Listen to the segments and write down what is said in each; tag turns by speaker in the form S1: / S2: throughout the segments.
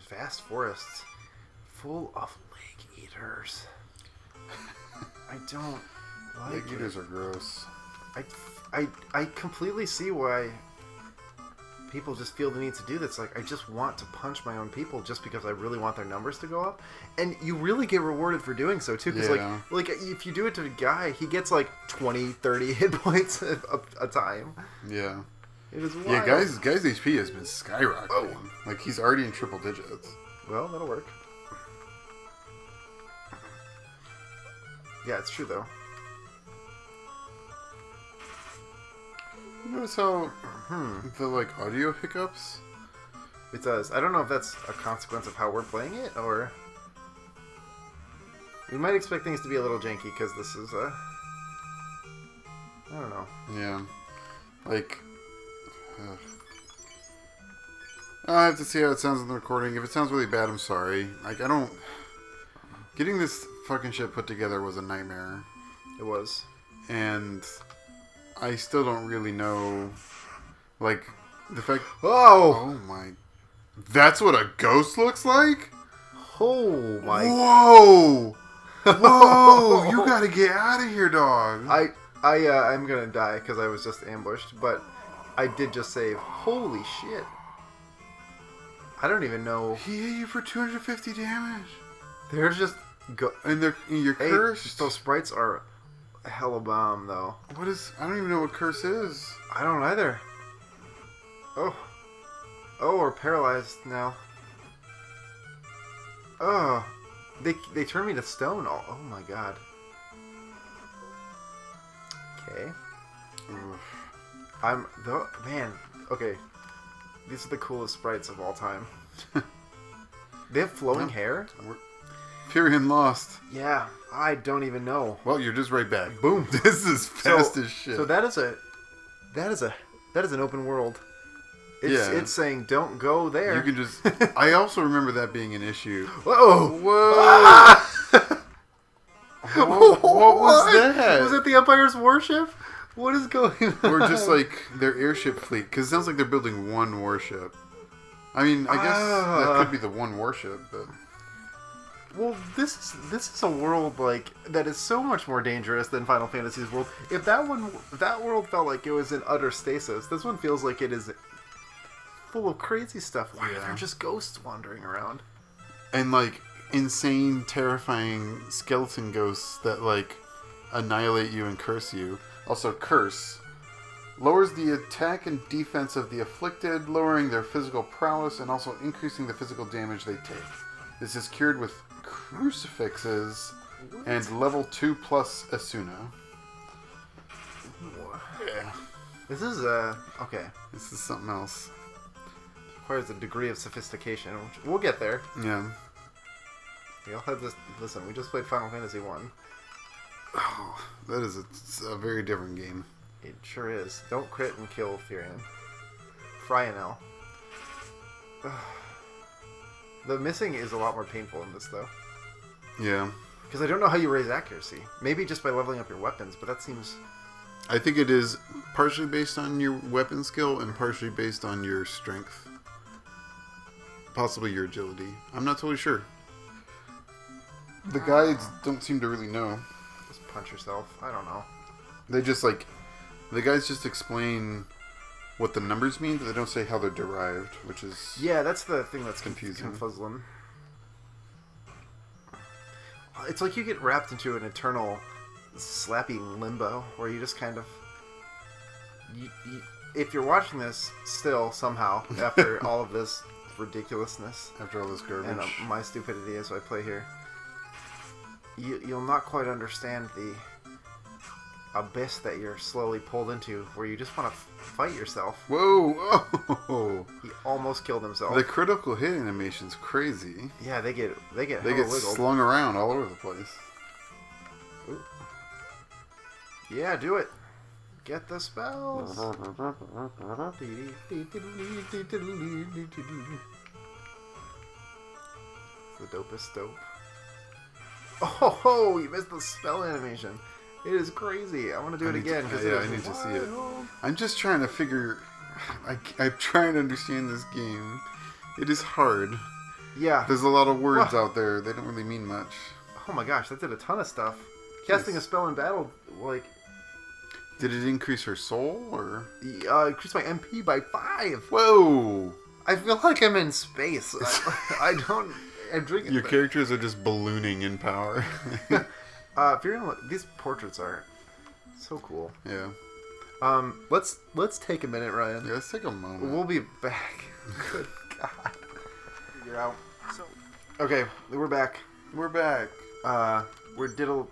S1: vast forests full of lake eaters. I don't like
S2: lake eaters are gross.
S1: I completely see why people just feel the need to do this. Like, I just want to punch my own people just because I really want their numbers to go up. And you really get rewarded for doing so, too. Because, like, if you do it to a guy, he gets, like, 20, 30 hit points a time.
S2: Yeah.
S1: It is wild.
S2: Yeah, guy's HP has been skyrocketing. Oh. Like, he's already in triple digits.
S1: Well, that'll work. Yeah, it's true, though.
S2: You notice how the, like, audio hiccups?
S1: It does. I don't know if that's a consequence of how we're playing it, or... We might expect things to be a little janky, because this is, I don't know.
S2: Yeah. Like... I have to see how it sounds in the recording. If it sounds really bad, I'm sorry. Like, I don't... Getting this fucking shit put together was a nightmare.
S1: It was.
S2: And... I still don't really know, like, the fact...
S1: Oh
S2: my... That's what a ghost looks like?
S1: Oh my...
S2: Whoa! Whoa! You gotta get out of here, dog.
S1: I'm gonna die because I was just ambushed, but I did just save. Holy shit. I don't even know...
S2: He hit you for 250 damage.
S1: They're just...
S2: And you're cursed?
S1: Those sprites are... hella bomb, though.
S2: What is... I don't even know what curse is.
S1: I don't either. Oh, we're paralyzed now. Oh, they turned me to stone. Oh my god. Okay. Man. Okay. These are the coolest sprites of all time. They have flowing hair.
S2: Furion lost.
S1: Yeah, I don't even know.
S2: Well, you're just right back. Boom. This is fast as shit.
S1: So that is an open world. It's saying don't go there.
S2: You can just... I also remember that being an issue.
S1: Whoa!
S2: Ah! What was that?
S1: Was it the Empire's warship? What is going on?
S2: Or just like their airship fleet? Because it sounds like they're building one warship. I mean, I guess that could be the one warship, but...
S1: Well, this is a world like that is so much more dangerous than Final Fantasy's world. If that world felt like it was in utter stasis, this one feels like it is full of crazy stuff. Why are there just ghosts wandering around?
S2: And like insane, terrifying skeleton ghosts that like annihilate you and curse you. Also, curse lowers the attack and defense of the afflicted, lowering their physical prowess and also increasing the physical damage they take. This is cured with crucifixes and level 2 plus Asuna. Yeah.
S1: This is okay.
S2: This is something else.
S1: Requires a degree of sophistication, which we'll get there.
S2: Yeah.
S1: We all had this. Listen, we just played Final Fantasy 1.
S2: Oh, that is a very different game.
S1: It sure is. Don't crit and kill Furion. Fryanel. The missing is a lot more painful in this, though.
S2: Yeah.
S1: Because I don't know how you raise accuracy. Maybe just by leveling up your weapons, but that seems...
S2: I think it is partially based on your weapon skill and partially based on your strength. Possibly your agility. I'm not totally sure. The guides don't seem to really know.
S1: Just punch yourself. I don't know.
S2: They just, like... The guides just explain what the numbers mean, but they don't say how they're derived, which is...
S1: Yeah, that's the thing that's
S2: confusing.
S1: Confuzzling. It's like you get wrapped into an eternal slappy limbo, where you just kind of... if you're watching this still, somehow, after all of this ridiculousness...
S2: After all this garbage.
S1: And my stupidity as I play here, you'll not quite understand the abyss that you're slowly pulled into, where you just want to fight yourself.
S2: Whoa! Oh.
S1: He almost killed himself.
S2: The critical hit animation's crazy.
S1: Yeah, they get
S2: slung around all over the place.
S1: Ooh. Yeah, do it. Get the spells. The dopest dope. Oh, you missed the spell animation. It is crazy. I want to do it again.
S2: I need to see it. I'm just trying to figure... I'm trying to understand this game. It is hard.
S1: Yeah.
S2: There's a lot of words out there. They don't really mean much.
S1: Oh my gosh, that did a ton of stuff. Casting a spell in battle, like...
S2: Did it increase her soul, or...?
S1: Increased my MP by 5.
S2: Whoa!
S1: I feel like I'm in space. I don't... I'm drinking...
S2: Your characters are just ballooning in power.
S1: If you're gonna look, these portraits are so cool.
S2: Yeah.
S1: Let's take a minute, Ryan.
S2: Yeah, let's take a moment.
S1: We'll be back. Good God. Figure out. Okay, we're back.
S2: We're back.
S1: We did a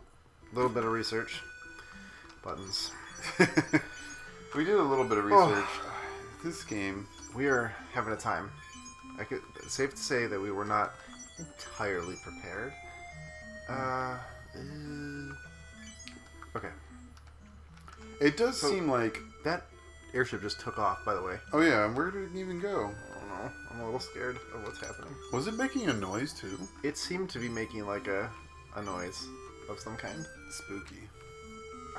S1: little bit of research. Buttons.
S2: We did a little bit of research. This game.
S1: We are having a time. It's safe to say that we were not entirely prepared. Okay.
S2: It does seem like...
S1: That airship just took off, by the way.
S2: Oh yeah, where did it even go?
S1: I don't know. I'm a little scared of what's happening.
S2: Was it making a noise too?
S1: It seemed to be making like a noise of some kind.
S2: Spooky.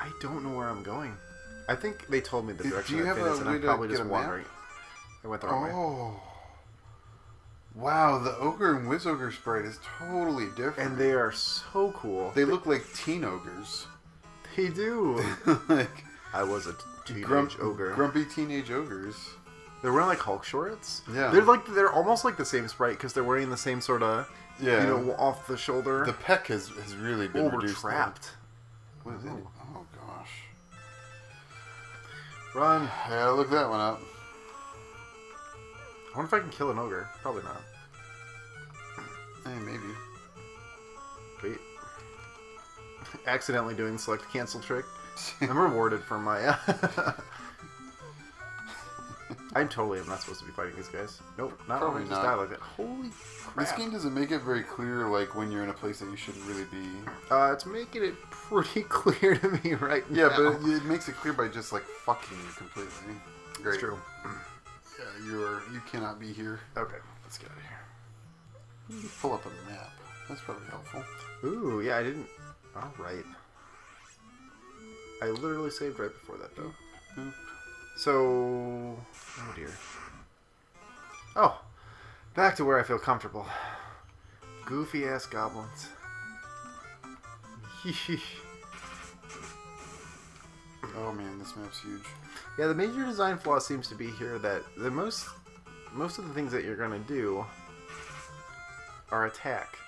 S1: I don't know where I'm going. I think they told me the direction
S2: Do you
S1: I've
S2: have
S1: been
S2: a
S1: is, and
S2: way
S1: I'm
S2: to
S1: probably
S2: get
S1: just
S2: a map?
S1: wandering. I went the wrong way.
S2: Oh. Wow, the ogre and whiz ogre sprite is totally different.
S1: And they are so cool.
S2: They look like teen ogres.
S1: They do.
S2: Like
S1: I was a teenage ogre.
S2: Grumpy teenage ogres.
S1: They're wearing like Hulk shorts.
S2: Yeah.
S1: They're almost like the same sprite because they're wearing the same sort of off the shoulder.
S2: The peck has really been
S1: we're
S2: reduced.
S1: trapped.
S2: What is it? Oh gosh.
S1: Run.
S2: Yeah, look that one up.
S1: I wonder if I can kill an ogre. Probably not.
S2: Hey, maybe.
S1: Wait. Accidentally doing select cancel trick. I'm rewarded for my... I totally am not supposed to be fighting these guys. Nope, not
S2: Probably
S1: when I just
S2: not.
S1: die like that. Holy crap.
S2: This game doesn't make it very clear, like, when you're in a place that you shouldn't really be.
S1: It's making it pretty clear to me right now.
S2: Yeah, but it makes it clear by just, like, fucking you completely. Great.
S1: It's true.
S2: Yeah, you cannot be here.
S1: Okay, let's get out of here.
S2: Pull up a map. That's probably helpful.
S1: Ooh, yeah, I didn't... Alright. I literally saved right before that, though.
S2: Boop.
S1: So... Oh, dear. Oh! Back to where I feel comfortable. Goofy-ass goblins.
S2: Oh man, this map's huge.
S1: Yeah, the major design flaw seems to be here that the most of the things that you're gonna do are attack.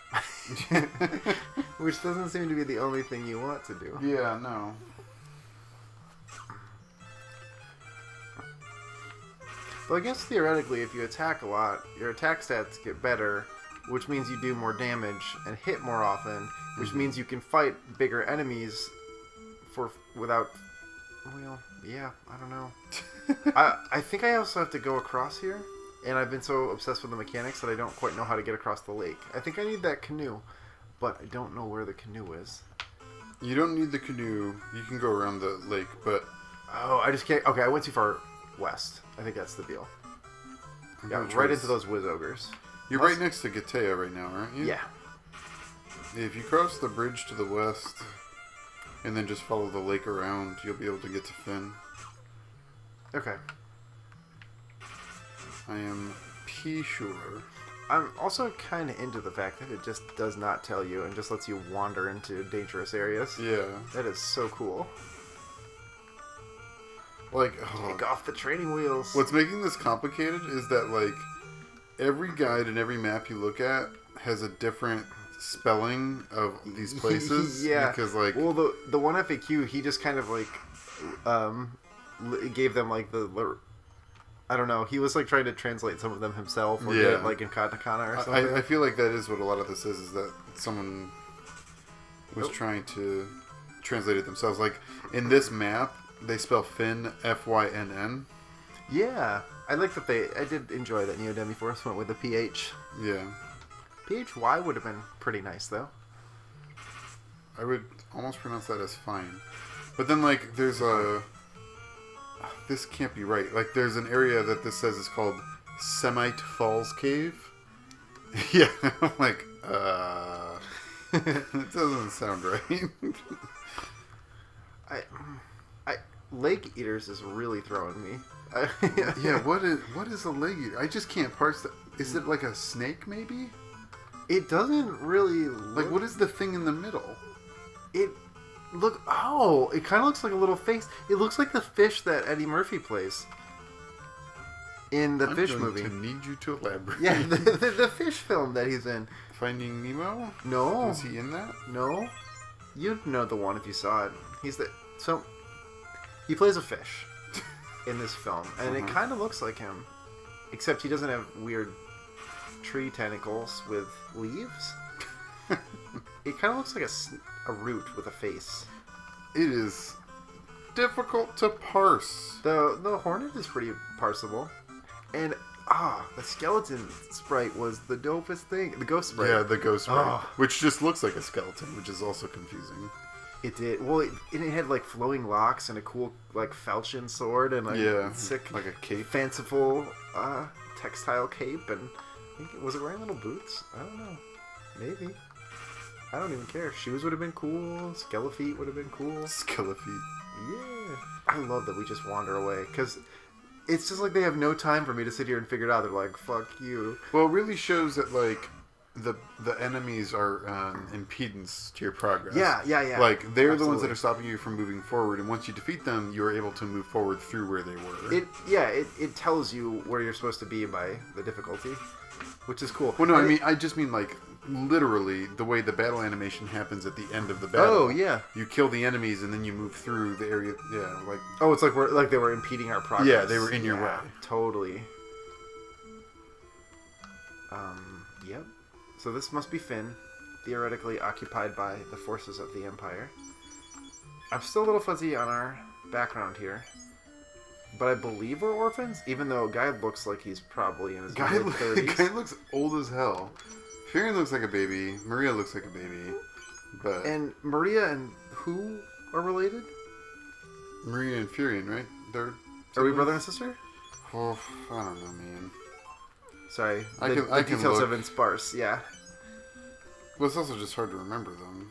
S1: Which doesn't seem to be the only thing you want to do.
S2: Yeah, no.
S1: Well, I guess theoretically, if you attack a lot, your attack stats get better, which means you do more damage and hit more often, which means you can fight bigger enemies without... Well, yeah, I don't know. I think I also have to go across here, and I've been so obsessed with the mechanics that I don't quite know how to get across the lake. I think I need that canoe, but I don't know where the canoe is.
S2: You don't need the canoe. You can go around the lake, but...
S1: Oh, I just can't... Okay, I went too far west. I think that's the deal. Yeah, right into those whiz ogres.
S2: You're right next to Gatea right now, aren't you?
S1: Yeah.
S2: If you cross the bridge to the west, and then just follow the lake around, you'll be able to get to Finn.
S1: Okay.
S2: I am sure.
S1: I'm also kind of into the fact that it just does not tell you and just lets you wander into dangerous areas.
S2: Yeah.
S1: That is so cool.
S2: Like,
S1: Take off the training wheels.
S2: What's making this complicated is that, like, every guide and every map you look at has a different spelling of these places.
S1: Yeah.
S2: Because, like...
S1: Well, the one FAQ, he just kind of, like, gave them, like, I don't know. He was, like, trying to translate some of them himself. Or did it, like, in katakana or something.
S2: I feel like that is what a lot of this is that someone was trying to translate it themselves. Like, in this map... They spell Finn Fynn.
S1: Yeah, I like that I did enjoy that Neo Demi Force went with a PH.
S2: Yeah.
S1: PHY would have been pretty nice though.
S2: I would almost pronounce that as fine. But then like there's this can't be right. Like there's an area that this says is called Semite Falls Cave. Yeah, I'm like, it doesn't sound right.
S1: Lake Eaters is really throwing me.
S2: Yeah, what is a lake eater? I just can't parse that. Is it like a snake, maybe?
S1: It doesn't really
S2: Like, what is the thing in the middle?
S1: It it kind of looks like a little face. It looks like the fish that Eddie Murphy plays in the Fish movie.
S2: I need you to elaborate.
S1: Yeah, the fish film that he's in.
S2: Finding Nemo?
S1: No.
S2: Is he in that?
S1: No. You'd know the one if you saw it. He plays a fish in this film, and it kind of looks like him, except he doesn't have weird tree tentacles with leaves. It kind of looks like a root with a face.
S2: It is difficult to parse.
S1: The hornet is pretty parsable, and the skeleton sprite was the dopest thing. The ghost sprite.
S2: Yeah, the ghost sprite, which just looks like a skeleton, which is also confusing.
S1: It did. Well, it had like flowing locks and a cool like falchion sword and like sick,
S2: like a cape,
S1: fanciful textile cape, and was it wearing little boots? I don't know. Maybe. I don't even care. Shoes would have been cool. Skelefeet would have been cool.
S2: Skelefeet.
S1: Yeah. I love that we just wander away because it's just like they have no time for me to sit here and figure it out. They're like, "Fuck you."
S2: Well, it really shows that like the enemies are impedance to your progress.
S1: Yeah.
S2: Like they're the ones that are stopping you from moving forward, and once you defeat them, you're able to move forward through where they were.
S1: It tells you where you're supposed to be by the difficulty, which is cool.
S2: Well, no, I just mean like literally the way the battle animation happens at the end of the battle.
S1: Oh yeah.
S2: You kill the enemies and then you move through the area. Yeah, like.
S1: Oh, it's like they were impeding our progress.
S2: Yeah, they were in your way.
S1: Totally. Yep. So this must be Finn, theoretically occupied by the forces of the Empire. I'm still a little fuzzy on our background here, but I believe we're orphans, even though Guy looks like he's probably in his mid-30s.
S2: Guy looks old as hell. Firion looks like a baby. Maria looks like a baby. But
S1: and Maria and who are related?
S2: Maria and Firion, right?
S1: Are we brother and sister?
S2: Oh, I don't know, man.
S1: Sorry,
S2: the
S1: details have been sparse. Yeah.
S2: Well, it's also just hard to remember them.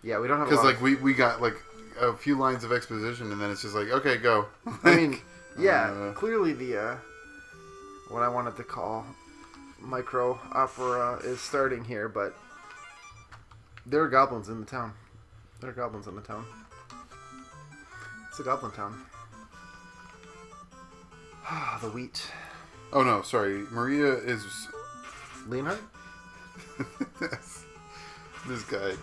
S1: Yeah, we don't have
S2: because like we got like a few lines of exposition, and then it's just like, okay, go.
S1: I mean, yeah, clearly the what I wanted to call micro opera is starting here, but there are goblins in the town. It's a goblin town. The wheat.
S2: Oh no, sorry. Maria is
S1: Leonhard?
S2: This guy.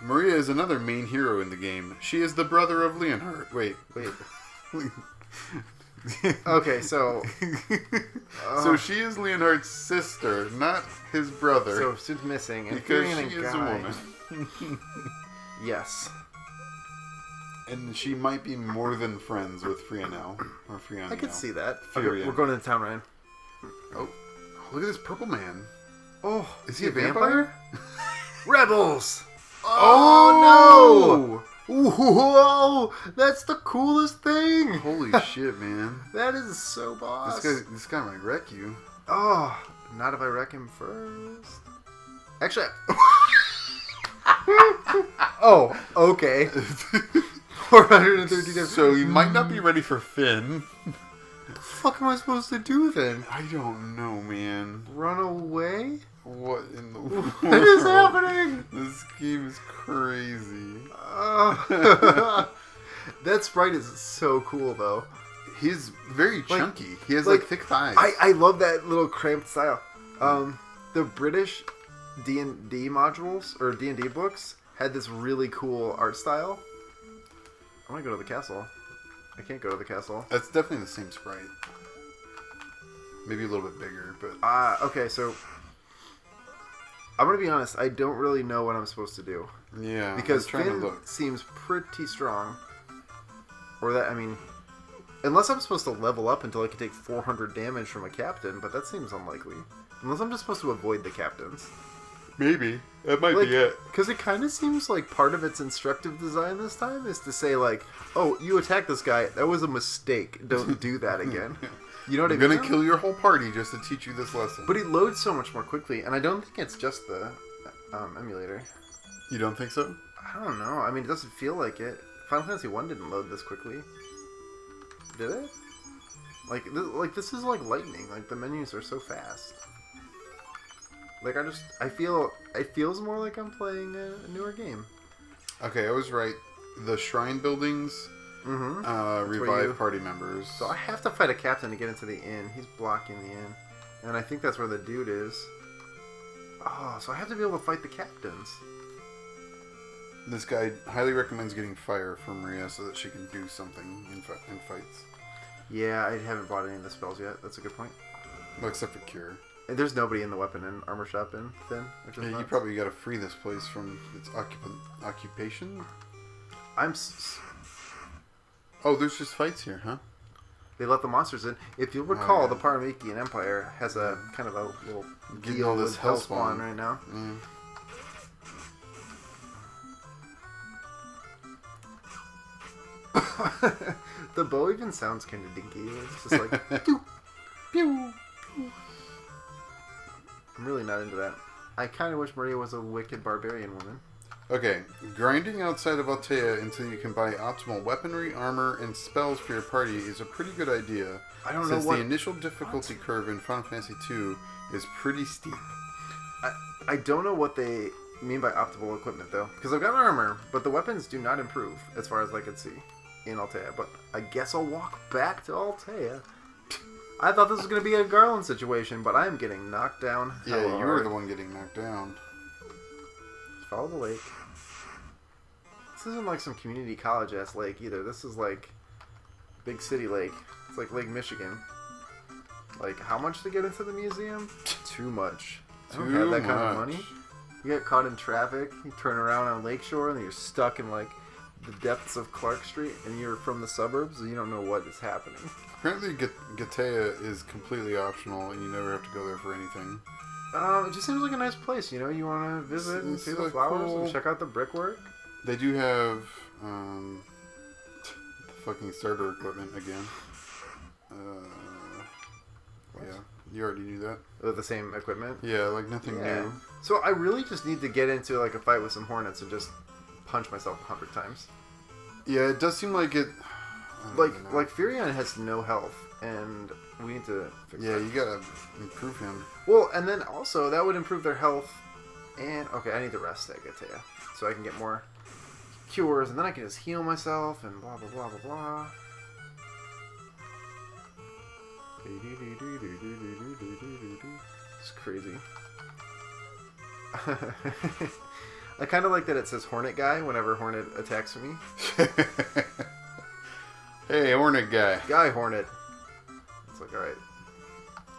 S2: Maria is another main hero in the game. She is the brother of Leonhard. Wait.
S1: Okay, so...
S2: so she is Leonhard's sister, not his brother.
S1: So she's missing. And
S2: because she is a woman.
S1: Yes.
S2: And she might be more than friends with Frionel.
S1: I could see that.
S2: Okay,
S1: we're going into town, Ryan.
S2: Oh, look at this purple man.
S1: Oh,
S2: is he a vampire?
S1: Rebels!
S2: Oh
S1: no! Whoa! That's the coolest thing!
S2: Holy shit, man.
S1: That is so boss.
S2: This guy might wreck you.
S1: Oh, not if I wreck him first. Actually... Oh, okay. 430 days.
S2: So you might not be ready for Finn.
S1: What the fuck am I supposed to do then?
S2: I don't know, man.
S1: Run away?
S2: What in the world?
S1: What is happening?
S2: This game is crazy.
S1: That sprite is so cool, though.
S2: He's very chunky. He has like thick thighs.
S1: I love that little cramped style. The British D&D modules or D&D books had this really cool art style. I want to go to the castle. I can't go to the castle.
S2: That's definitely the same sprite. Maybe a little bit bigger, but...
S1: Okay, so... I'm going to be honest. I don't really know what I'm supposed to do.
S2: Yeah,
S1: because Finn seems pretty strong. Or that, I mean... Unless I'm supposed to level up until I can take 400 damage from a captain, but that seems unlikely. Unless I'm just supposed to avoid the captains.
S2: Maybe. That might be it.
S1: Because it kind of seems like part of its instructive design this time is to say, like, oh, you attacked this guy. That was a mistake. Don't do that again. You know what I mean?
S2: I'm going to kill your whole party just to teach you this lesson.
S1: But he loads so much more quickly, and I don't think it's just the emulator.
S2: You don't think so?
S1: I don't know. I mean, it doesn't feel like it. Final Fantasy 1 didn't load this quickly. Did it? Like this is like lightning. Like, the menus are so fast. Like I feel it feels more like I'm playing a newer game.
S2: Okay, I was right. The shrine buildings revive party members.
S1: So I have to fight a captain to get into the inn. He's blocking the inn, and I think that's where the dude is. Oh, so I have to be able to fight the captains.
S2: This guy highly recommends getting fire for Maria so that she can do something in fights.
S1: Yeah, I haven't bought any of the spells yet. That's a good point.
S2: Well, except for cure.
S1: And there's nobody in the weapon and armor shop in Finn, which is
S2: Yeah, you
S1: nuts.
S2: probably got to free this place from its occupation. Oh, there's just fights here, huh?
S1: They let the monsters in. If you'll recall,
S2: yeah.
S1: the Paramikian Empire has a kind of a little
S2: Getting all
S1: deal
S2: this
S1: with
S2: hellspawn
S1: Hellspawn right now. The bow even sounds kind of dinky. It's just like pew, pew, pew. I'm really not into that. I kind of wish Maria was a wicked barbarian woman.
S2: Okay, grinding outside of Altea until you can buy optimal weaponry, armor, and spells for your party is a pretty good idea.
S1: I don't know
S2: since
S1: what
S2: the initial difficulty curve in Final Fantasy II is pretty steep.
S1: I don't know what they mean by optimal equipment though, because I've got armor, but the weapons do not improve as far as I can see in Altea. But I guess I'll walk back to Altea. I thought this was going to be a Garland situation, but I'm getting knocked down.
S2: Yeah, you were the one getting knocked down.
S1: Follow the lake. This isn't like some community college ass lake either. This is like big city lake. It's like Lake Michigan. Like, how much to get into the museum? Too much. I don't have that kind of money. You get caught in traffic, you turn around on Lakeshore, and you're stuck in like the depths of Clark Street, and you're from the suburbs, and you don't know what is happening.
S2: Apparently, Gatea is completely optional, and you never have to go there for anything.
S1: It just seems like a nice place, you know? You want to visit and see the flowers and check out the brickwork.
S2: They do have the fucking starter equipment again. Yeah, you already knew that.
S1: With the same equipment?
S2: Yeah, like nothing new.
S1: So I really just need to get into like a fight with some hornets and just punch myself 100 times.
S2: Yeah, it does seem like it.
S1: Like Furion has no health, and we need to fix that.
S2: Yeah, you gotta improve him.
S1: Well, and then also that would improve their health. And okay, I need to rest at Gatea so I can get more cures, and then I can just heal myself and blah blah blah blah blah. It's crazy. I kind of like that it says Hornet Guy whenever Hornet attacks me.
S2: Hey, Hornet Guy.
S1: Guy Hornet. It's like, alright.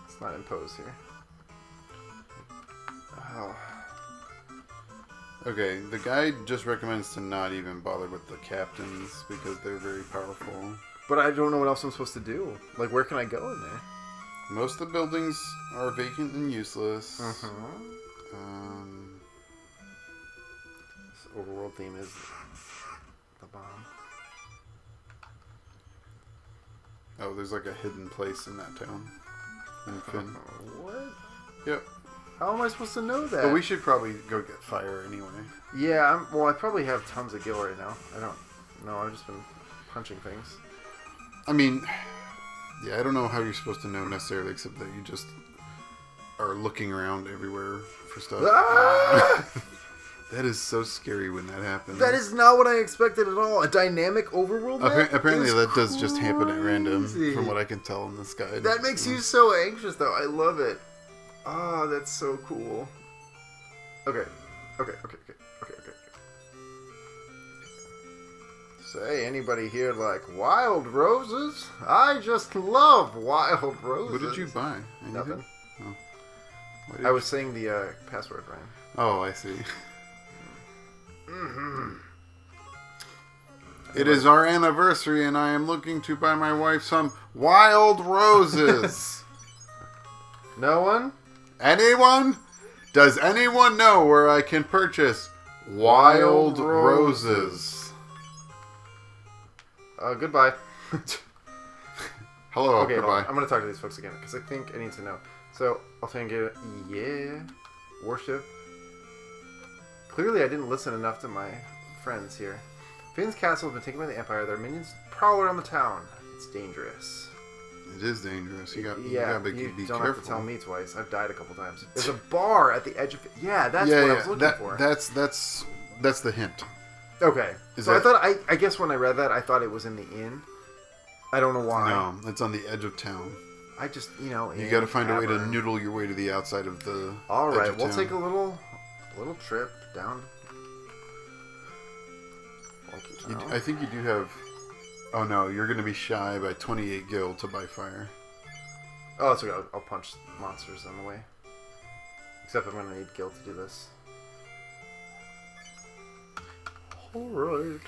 S1: It's not imposed here. Oh.
S2: Okay, the guide just recommends to not even bother with the captains because they're very powerful.
S1: But I don't know what else I'm supposed to do. Like, where can I go in there?
S2: Most of the buildings are vacant and useless.
S1: This overworld theme is the bomb.
S2: Oh, there's like a hidden place in that town. In Finn.
S1: What?
S2: Yep.
S1: How am I supposed to know that?
S2: But we should probably go get fire anyway.
S1: Yeah, well, I probably have tons of gil right now. I don't know. I've just been punching things.
S2: I mean, yeah, I don't know how you're supposed to know necessarily, except that you just are looking around everywhere for stuff.
S1: Ah!
S2: That is so scary when that happens.
S1: That is not what I expected at all. A dynamic overworld map?
S2: Apparently
S1: is
S2: that does just happen at random,
S1: crazy.
S2: from what I can tell in this guide.
S1: That makes you so anxious, though. I love it. Oh, that's so cool. Okay. Say, anybody here like wild roses? I just love wild roses.
S2: What did you buy? Anything?
S1: Nothing.
S2: Oh.
S1: I was saying the password, Ryan.
S2: Oh, I see.
S1: Mm-hmm.
S2: It is our anniversary, and I am looking to buy my wife some wild roses.
S1: No one?
S2: Anyone? Does anyone know where I can purchase wild roses?
S1: Goodbye.
S2: Hello,
S1: Okay, hold on.
S2: goodbye.
S1: I'm going to talk to these folks again, because I think I need to know. So, I'll try and get it. Yeah. Warship. Clearly, I didn't listen enough to my friends here. Finn's castle has been taken by the Empire. Their minions prowl around the town. It's dangerous.
S2: It is dangerous. You gotta be
S1: don't
S2: careful.
S1: have to tell me twice. I've died a couple times. There's a bar at the edge of it. Yeah, that's what I was looking for.
S2: That's the hint.
S1: Okay. I thought I guess when I read that I thought it was in the inn. I don't know why.
S2: No, it's on the edge of town.
S1: I just
S2: You got to find a way to noodle your way to the outside of the.
S1: All right,
S2: edge of
S1: we'll
S2: town.
S1: take a little trip down.
S2: I think you do have. Oh no, you're going to be shy by 28 gil to buy fire.
S1: Oh, that's okay. I'll punch monsters on the way. Except I'm going to need gil to do this. All right.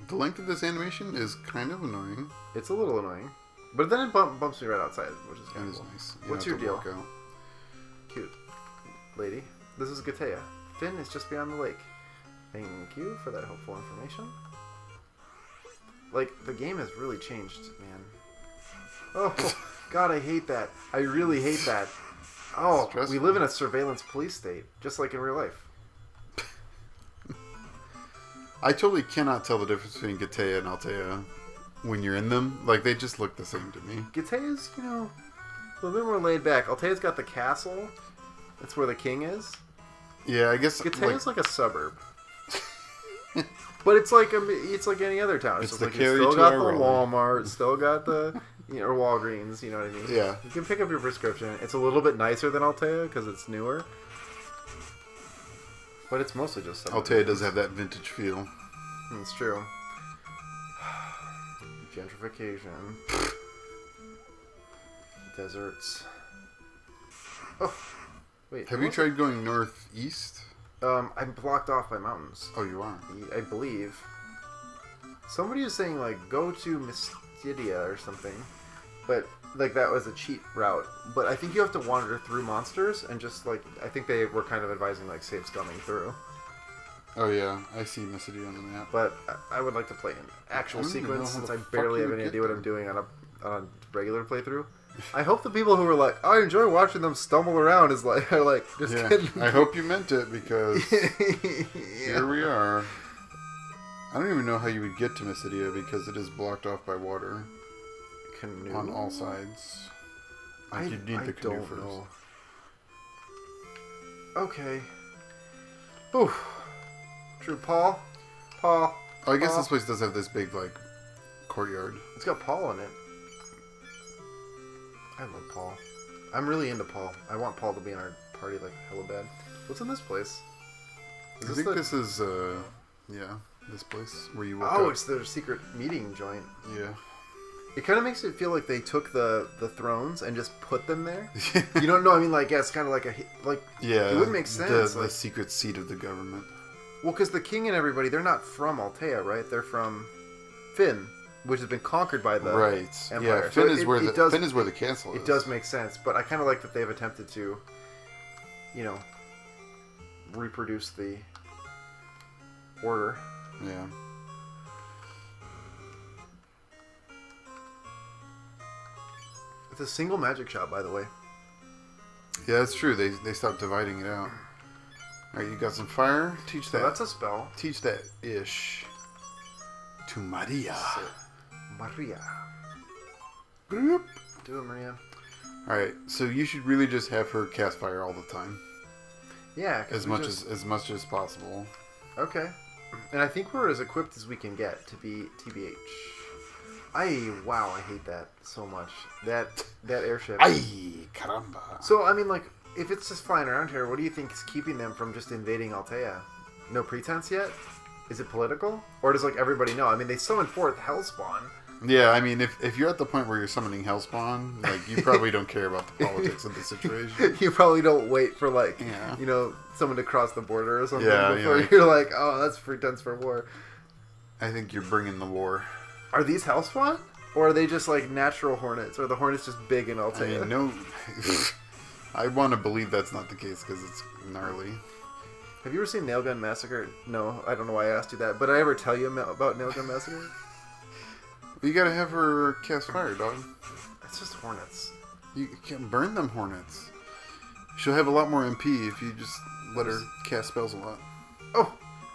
S2: The length of this animation is kind of annoying.
S1: It's a little annoying, but then it bumps me right outside, which is kind of cool.
S2: Nice.
S1: What's your deal? Cute lady. This is Gatea. Finn is just beyond the lake. Thank you for that helpful information. Like, the game has really changed, man. Oh, God, I hate that. I really hate that. Oh, we live in a surveillance police state, just like in real life.
S2: I totally cannot tell the difference between Gatea and Altea when you're in them. Like, they just look the same to me.
S1: Gatea's, a little bit more laid back. Altea's got the castle. That's where the king is.
S2: Yeah, I guess
S1: Gatea's like a suburb. But it's like any other town.
S2: It's
S1: just
S2: the
S1: like
S2: carry
S1: you still
S2: to
S1: got
S2: our
S1: the
S2: roller.
S1: Walmart, still got the or Walgreens. You know what I mean?
S2: Yeah.
S1: You can pick up your prescription. It's a little bit nicer than Altea because it's newer. But it's mostly just suburbs.
S2: Altea does have that vintage feel.
S1: It's true. Gentrification. Deserts. Oh, wait.
S2: Have you tried going northeast?
S1: I'm blocked off by mountains.
S2: Oh, you are?
S1: I believe. Somebody was saying, like, go to Mystidia or something. But, like, that was a cheat route. But I think you have to wander through monsters and just, like, I think they were kind of advising, like, safe scumming through.
S2: Oh, yeah. I see Mystidia on the map.
S1: But I would like to play an actual sequence since I barely have any idea what I'm doing on a regular playthrough. I hope the people who are like, I enjoy watching them stumble around are like, just kidding.
S2: I hope you meant it because here we are. I don't even know how you would get to Mystidia because it is blocked off by water
S1: Canoe?
S2: on all sides. Like you need the canoe
S1: don't
S2: first.
S1: know. Okay. Oof. True, Paul.
S2: Oh, I guess this place does have this big like courtyard.
S1: It's got Paul in it. I love Paul. I'm really into Paul. I want Paul to be in our party like hella bad. What's in this place?
S2: I think this is this place where you woke
S1: Oh,
S2: up.
S1: it's their secret meeting joint.
S2: Yeah.
S1: It kind of makes it feel like they took the thrones and just put them there. You don't know? I mean, like, yeah, it's kind of like
S2: Yeah.
S1: It would make sense.
S2: The secret seat of the government.
S1: Well, because the king and everybody, they're not from Altea, right? They're from Finn, which has been conquered by the Empire.
S2: Yeah, Finn is where the castle is.
S1: It does make sense, but I kind of like that they've attempted to, reproduce the order.
S2: Yeah.
S1: It's a single magic shop, by the way.
S2: Yeah, that's true. They stopped dividing it out. All right, you got some fire. Teach
S1: So
S2: that.
S1: that's a spell.
S2: Teach that ish to Maria.
S1: Maria.
S2: Group.
S1: Do it, Maria.
S2: All right, so you should really just have her cast fire all the time,
S1: Yeah.
S2: as much as possible.
S1: Okay. And I think we're as equipped as we can get to be TBH. I hate that so much. That airship.
S2: Ay, caramba.
S1: So, I mean, like, if it's just flying around here, what do you think is keeping them from just invading Altea? No pretense yet? Is it political? Or does, like, everybody know? I mean, they summoned forth Hellspawn.
S2: Yeah, I mean, if you're at the point where you're summoning Hellspawn, like, you probably don't care about the politics of the situation.
S1: You probably don't wait for, like,
S2: Yeah.
S1: someone to cross the border or something
S2: Yeah,
S1: before
S2: yeah.
S1: you're like, oh, that's pretense for war.
S2: I think you're bringing the war.
S1: Are these Hellspawn? Or are they just, like, natural hornets? Or are the hornets just big in
S2: I
S1: Altea?
S2: mean, no. I want to believe that's not the case because it's gnarly.
S1: Have you ever seen Nailgun Massacre? No, I don't know why I asked you that. But did I ever tell you about Nailgun Massacre?
S2: You gotta have her cast fire, dog.
S1: It's just hornets.
S2: You can burn them hornets. She'll have a lot more MP if you just let her cast spells a lot.
S1: Oh!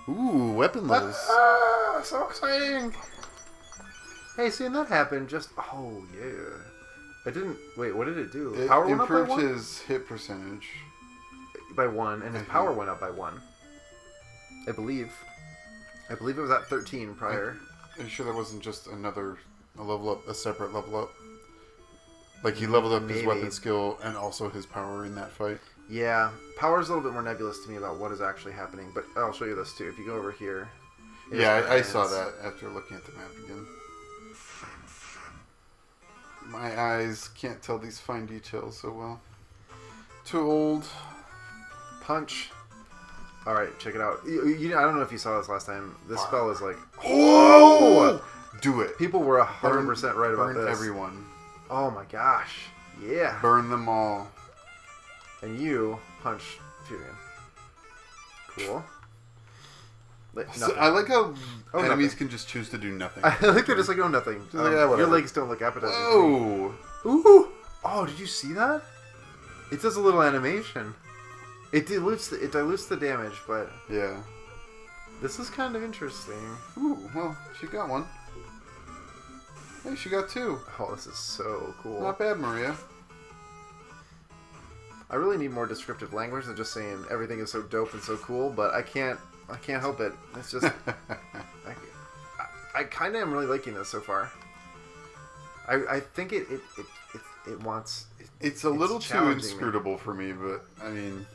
S2: Ooh, weapon levels.
S1: So exciting! Hey, seeing that happen just... Oh, yeah. I didn't... Wait, what did it do?
S2: It
S1: Power went up by
S2: improved
S1: 1?
S2: his hit percentage.
S1: By 1, and his power went up by 1. I believe. I believe it was at 13 prior.
S2: Are you sure that wasn't just a level up, a separate level up? Like he leveled up his weapon skill and also his power in that fight?
S1: Yeah. Power is a little bit more nebulous to me about what is actually happening, but I'll show you this too. If you go over here...
S2: Yeah, I saw that after looking at the map again. My eyes can't tell these fine details so well. Too old.
S1: Punch. Alright, check it out. I don't know if you saw this last time. This spell is like...
S2: Whoa! Do it.
S1: People were 100% right about
S2: burn
S1: this.
S2: everyone.
S1: Oh my gosh. Yeah.
S2: Burn them all.
S1: And you punch Tyrion. Cool.
S2: So I like how enemies
S1: nothing.
S2: can just choose to do nothing.
S1: I like they're just like, oh, nothing.
S2: Like,
S1: your legs don't look appetizing.
S2: Whoa!
S1: Ooh! Oh, did you see that? It does a little animation. It dilutes the damage, but
S2: Yeah.
S1: this is kind of interesting.
S2: Ooh, well, she got one. Hey, she got 2.
S1: Oh, this is so cool.
S2: Not bad, Maria.
S1: I really need more descriptive language than just saying everything is so dope and so cool, but I can't help it. It's just I kind of am really liking this so far. I think it wants.
S2: It's a little too inscrutable for me, but I mean,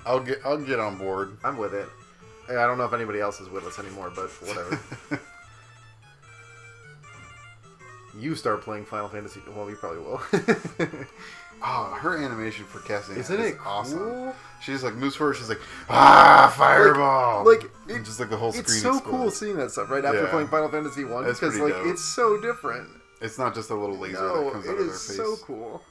S2: I'll get on board.
S1: I'm with it. I don't know if anybody else is with us anymore, but whatever. You start playing Final Fantasy. Well, you probably will.
S2: Oh, her animation for casting
S1: Isn't it
S2: awesome?
S1: cool?
S2: She just like moves forward. She's like, fireball!
S1: Like
S2: and just like the whole screen.
S1: It's so
S2: explodes.
S1: cool seeing that stuff right after playing Final Fantasy 1
S2: That's
S1: because
S2: pretty
S1: like
S2: dope.
S1: it's so different.
S2: It's not just a little laser
S1: No,
S2: that comes out
S1: it
S2: of their
S1: is
S2: face.
S1: so cool.